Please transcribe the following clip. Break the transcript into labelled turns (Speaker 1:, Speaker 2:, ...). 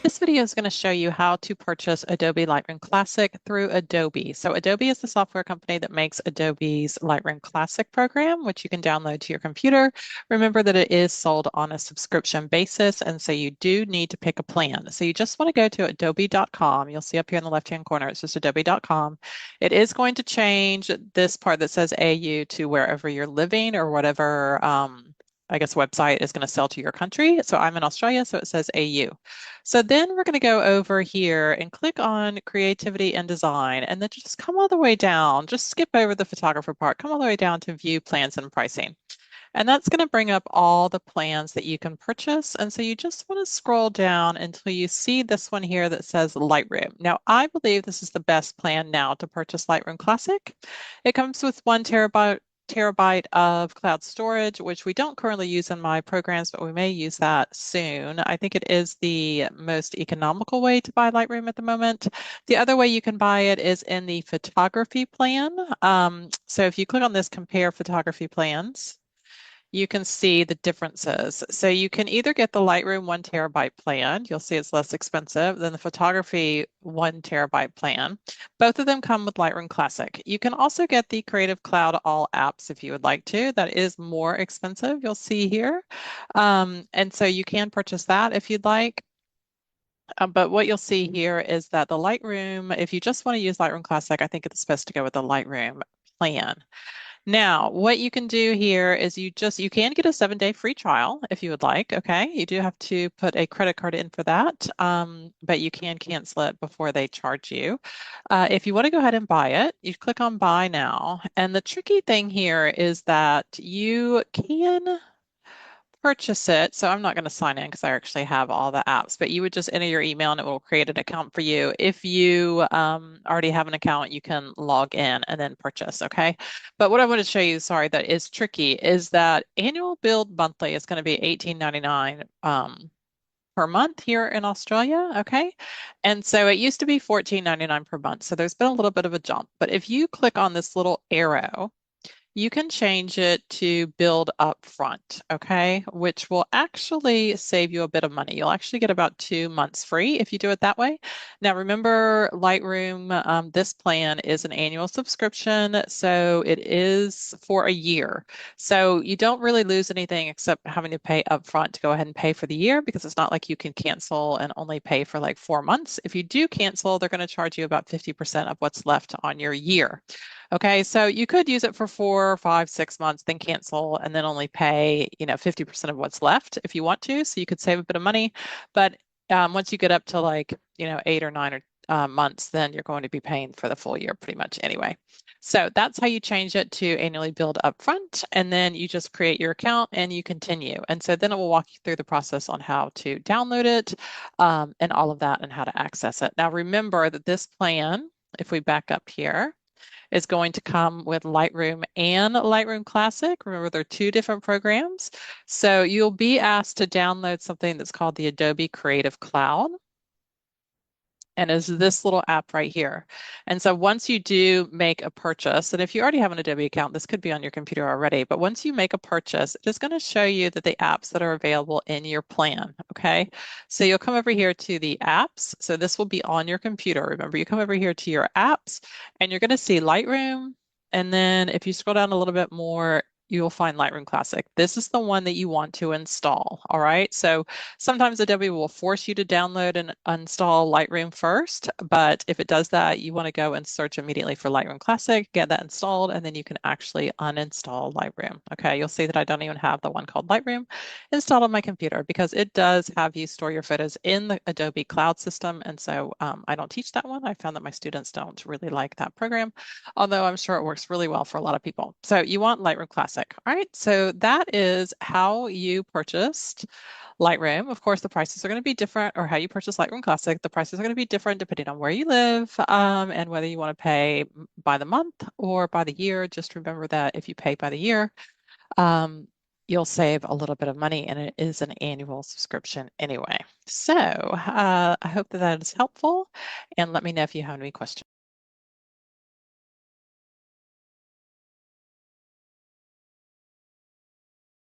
Speaker 1: This video is going to show you how to purchase Adobe Lightroom Classic through Adobe. So Adobe is the software company that makes Adobe's Lightroom Classic program, which you can download to your computer. Remember that it is sold on a subscription basis, and so you do need to pick a plan. So you just want to go to adobe.com. You'll see up here in the left-hand corner, it's just adobe.com. It is going to change this part that says AU to wherever you're living or whatever I guess website is going to sell to your country. So I'm in Australia, so it says AU. So then we're going to go over here and click on Creativity and Design, and then just come all the way down, just skip over the photographer part, come all the way down to View Plans and Pricing. And that's going to bring up all the plans that you can purchase. And so you just want to scroll down until you see this one here that says Lightroom. Now, I believe this is the best plan now to purchase Lightroom Classic. It comes with 1 terabyte of cloud storage, which we don't currently use in my programs, but we may use that soon. I think it is the most economical way to buy Lightroom at the moment. The other way you can buy it is in the photography plan. So if you click on this Compare Photography Plans, you can see the differences. So you can either get the Lightroom 1 terabyte plan. You'll see it's less expensive than the photography 1 terabyte plan. Both of them come with Lightroom Classic. You can also get the Creative Cloud All Apps if you would like to. That is more expensive, you'll see here. And so you can purchase that if you'd like. But what you'll see here is that the Lightroom, if you just want to use Lightroom Classic, I think it's best to go with the Lightroom plan. Now, what you can do here is you can get a 7-day free trial if you would like, okay? You do have to put a credit card in for that, but you can cancel it before they charge you. If you want to go ahead and buy it, you click on Buy Now. And the tricky thing here is that you can purchase it. So I'm not going to sign in because I actually have all the apps, but you would just enter your email and it will create an account for you. If you already have an account, you can log in and then purchase, okay? But what I want to show you, sorry, that is tricky is that annual billed monthly is going to be $18.99 per month here in Australia, okay? And so it used to be $14.99 per month. So there's been a little bit of a jump. But if you click on this little arrow, you can change it to build up front, okay? Which will actually save you a bit of money. You'll actually get about 2 months free if you do it that way. Now, remember, Lightroom, this plan is an annual subscription, so it is for a year. So you don't really lose anything except having to pay upfront to go ahead and pay for the year, because it's not like you can cancel and only pay for like 4 months. If you do cancel, they're going to charge you about 50% of what's left on your year. Okay, so you could use it for 4, 5, 6 months, then cancel, and then only pay, 50% of what's left if you want to. So you could save a bit of money. But once you get up to like, 8 or 9 months, then you're going to be paying for the full year pretty much anyway. So that's how you change it to annually billed upfront, and then you just create your account and you continue. And so then it will walk you through the process on how to download it and all of that and how to access it. Now remember that this plan, if we back up here, is going to come with Lightroom and Lightroom Classic. Remember, they're 2 different programs. So you'll be asked to download something that's called the Adobe Creative Cloud. And is this little app right here. And so once you do make a purchase, and if you already have an Adobe account, this could be on your computer already, but once you make a purchase, it is going to show you that the apps that are available in your plan, okay? So you'll come over here to the apps. So this will be on your computer. Remember, you come over here to your apps, and you're going to see Lightroom. And then if you scroll down a little bit more, you'll find Lightroom Classic. This is the one that you want to install, all right? So sometimes Adobe will force you to download and install Lightroom first, but if it does that, you want to go and search immediately for Lightroom Classic, get that installed, and then you can actually uninstall Lightroom, okay? You'll see that I don't even have the one called Lightroom installed on my computer because it does have you store your photos in the Adobe Cloud system, and so I don't teach that one. I found that my students don't really like that program, although I'm sure it works really well for a lot of people. So you want Lightroom Classic. All right, so that is how you purchased Lightroom. Of course, the prices are going to be different, or how you purchase Lightroom Classic. The prices are going to be different depending on where you live and whether you want to pay by the month or by the year. Just remember that if you pay by the year, you'll save a little bit of money, and it is an annual subscription anyway. So I hope that is helpful, and let me know if you have any questions.